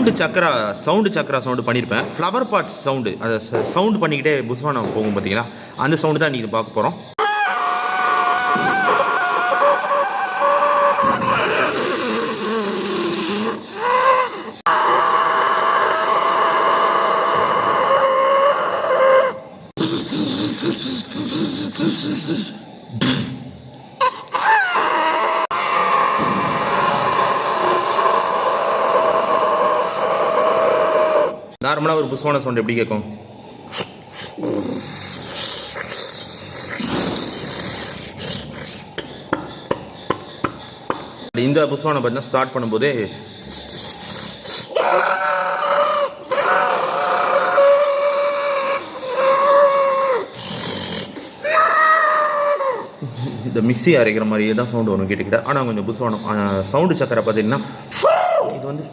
Sound சக்கரா sound பண்ணியிருப்பேன். Flower pots sound, அதை sound பண்ணிக்கிட்டே புஸ்வானம் போகும் பார்த்தீங்களா, அந்த சவுண்டு தான் நீங்கள் பார்க்க போகிறோம். நார்மலாக ஒரு புஸ்வான சவுண்ட் எப்படி கேட்கும்? இந்த புஸ்வானம் பார்த்தீங்கன்னா ஸ்டார்ட் பண்ணும்போதே இந்த மிக்ஸி அரைக்கிற மாதிரியே தான் சவுண்டு வரும் கேட்டுக்கிட்ட. ஆனால் கொஞ்சம் புஸ்வானம் சவுண்டு சக்கரை பார்த்தீங்கன்னா இது வந்து